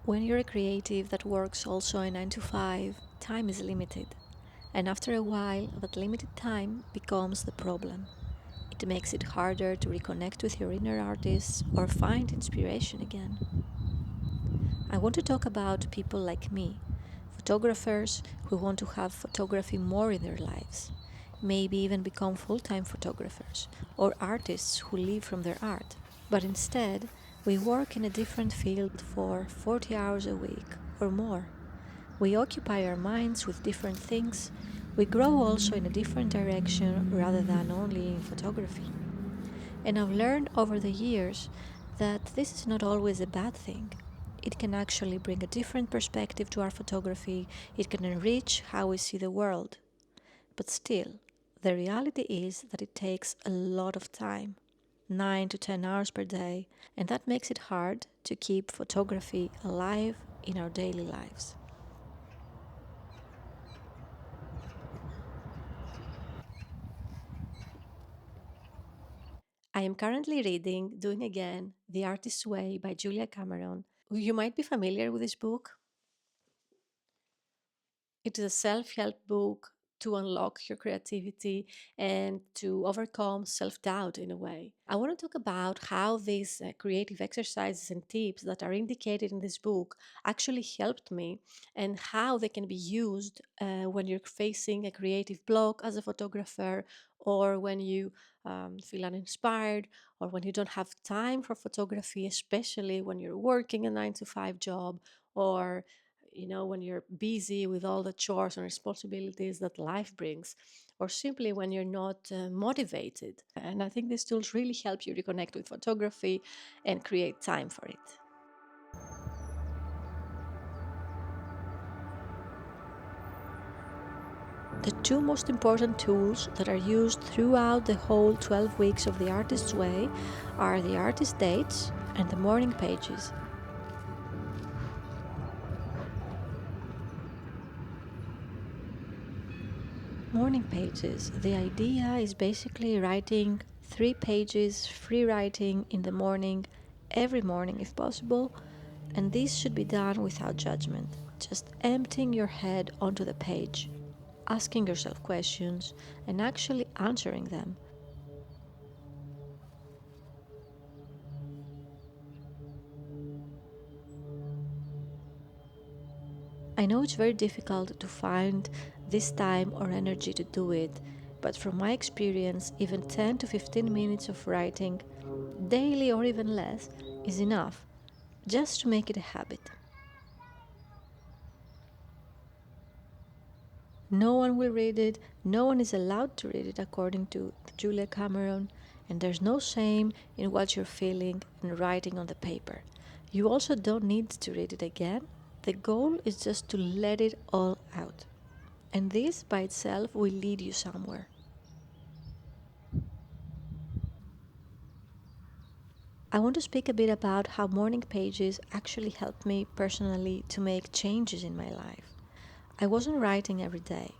When you're a creative that works also a 9 to 5, time is limited. And after a while, that limited time becomes the problem. It makes it harder to reconnect with your inner artist or find inspiration again. I want to talk about people like me, photographers who want to have photography more in their lives, maybe even become full time photographers, or artists who live from their art. But instead, we work in a different field for 40 hours a week or more. We occupy our minds with different things. We grow also in a different direction rather than only in photography. And I've learned over the years that this is not always a bad thing. It can actually bring a different perspective to our photography, it can enrich how we see the world. But still, the reality is that it takes a lot of time, 9 to 10 hours per day, and that makes it hard to keep photography alive in our daily lives. I am currently reading Doing Again The Artist's Way by Julia Cameron. You might be familiar with this book. It is a self help book to unlock your creativity and to overcome self doubt in a way. I want to talk about how these creative exercises and tips that are indicated in this book actually helped me and how they can be used when you're facing a creative block as a photographer, or when you feel uninspired, or when you don't have time for photography, especially when you're working a 9 to 5 job, or when you're busy with all the chores and responsibilities that life brings, or simply when you're not motivated. And I think these tools really help you reconnect with photography and create time for it. The two most important tools that are used throughout the whole 12 weeks of the artist's way are the artist dates and the morning pages. Morning pages. The idea is basically writing 3 pages, free writing in the morning, every morning if possible, and this should be done without judgment, just emptying your head onto the page, asking yourself questions, and actually answering them. I know it's very difficult to find this time or energy to do it, but from my experience, even 10 to 15 minutes of writing, daily or even less, is enough, just to make it a habit. No one will read it, no one is allowed to read it according to Julia Cameron, and there's no shame in what you're feeling and writing on the paper. You also don't need to read it again. The goal is just to let it all out. And this by itself will lead you somewhere. I want to speak a bit about how morning pages actually helped me personally to make changes in my life. I wasn't writing every day,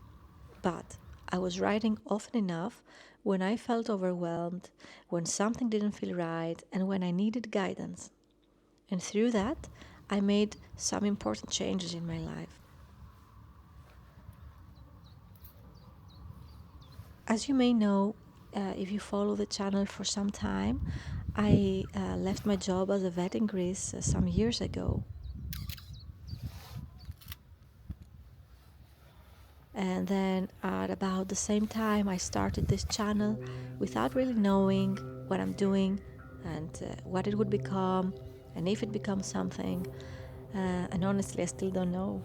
but I was writing often enough when I felt overwhelmed, when something didn't feel right, and when I needed guidance. And through that, I made some important changes in my life. As you may know, if you follow the channel for some time, I left my job as a vet in Greece some years ago. And then at about the same time, I started this channel without really knowing what I'm doing and what it would become and if it becomes something. And honestly, I still don't know.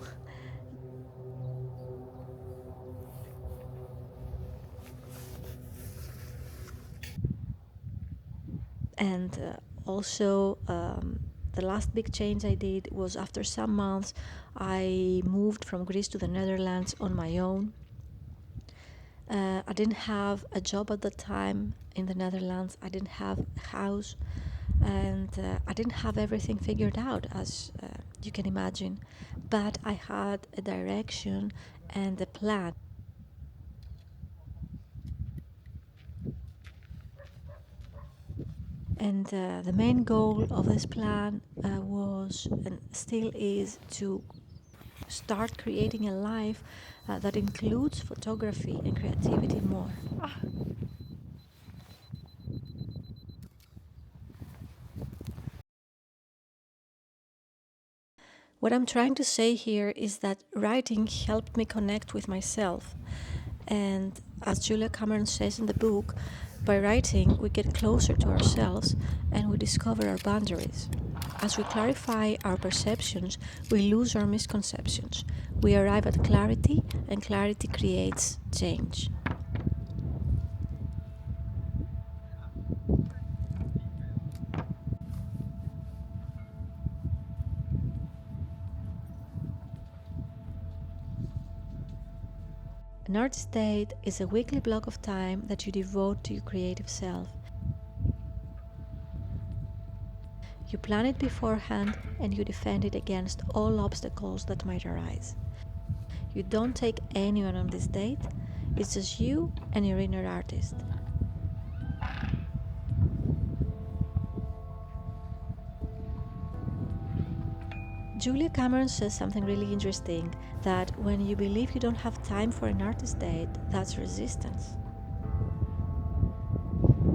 And also, the last big change I did was after some months, I moved from Greece to the Netherlands on my own. I didn't have a job at the time in the Netherlands. I didn't have a house, and I didn't have everything figured out, as you can imagine. But I had a direction and a plan. And the main goal of this plan was and still is to start creating a life that includes photography and creativity more. What I'm trying to say here is that writing helped me connect with myself. And as Julia Cameron says in the book, by writing we get closer to ourselves and we discover our boundaries. As we clarify our perceptions, we lose our misconceptions. We arrive at clarity, and clarity creates change. An artist date is a weekly block of time that you devote to your creative self. You plan it beforehand and you defend it against all obstacles that might arise. You don't take anyone on this date, it's just you and your inner artist. Julia Cameron says something really interesting, that when you believe you don't have time for an artist date, that's resistance.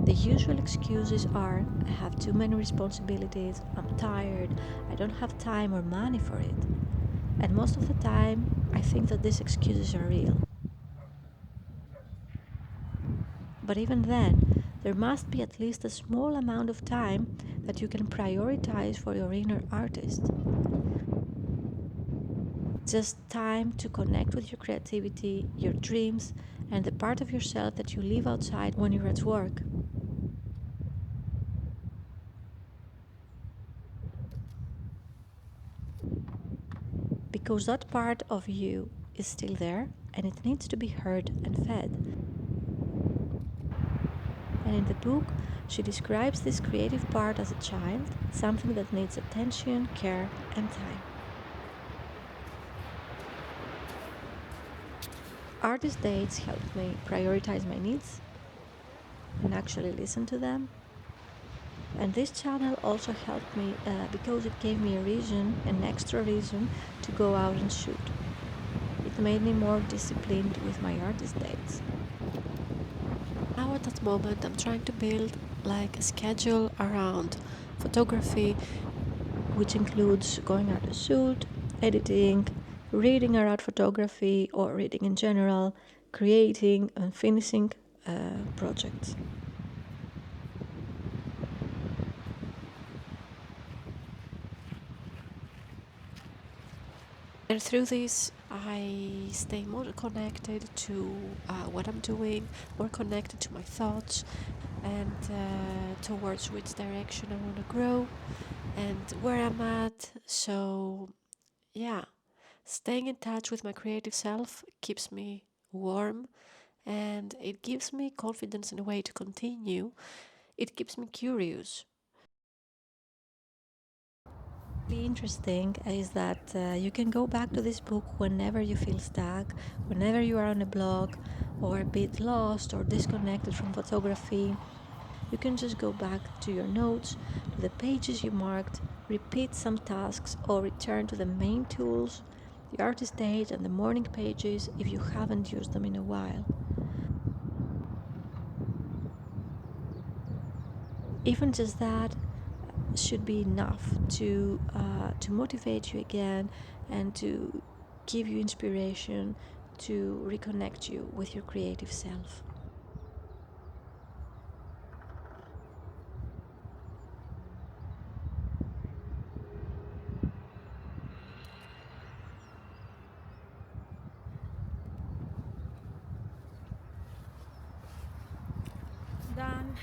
The usual excuses are, I have too many responsibilities, I'm tired, I don't have time or money for it. And most of the time, I think that these excuses are real. But even then, there must be at least a small amount of time that you can prioritize for your inner artist. Just time to connect with your creativity, your dreams, and the part of yourself that you leave outside when you're at work. Because that part of you is still there and it needs to be heard and fed. And in the book, she describes this creative part as a child, something that needs attention, care, and time. Artist dates helped me prioritize my needs and actually listen to them. And this channel also helped me because it gave me a reason, an extra reason, to go out and shoot. It made me more disciplined with my artist dates. Now at that moment I'm trying to build like a schedule around photography, which includes going out to shoot, editing, reading around photography or reading in general, creating and finishing projects. And through this, I stay more connected to what I'm doing, more connected to my thoughts, and towards which direction I want to grow and where I'm at. So, yeah, staying in touch with my creative self keeps me warm and it gives me confidence in a way to continue. It keeps me curious. Really interesting is that you can go back to this book whenever you feel stuck, whenever you are on a blog or a bit lost or disconnected from photography. You can just go back to your notes, to the pages you marked, repeat some tasks or return to the main tools, the artist date and the morning pages if you haven't used them in a while. Even just that should be enough to motivate you again and to give you inspiration to reconnect you with your creative self. Done.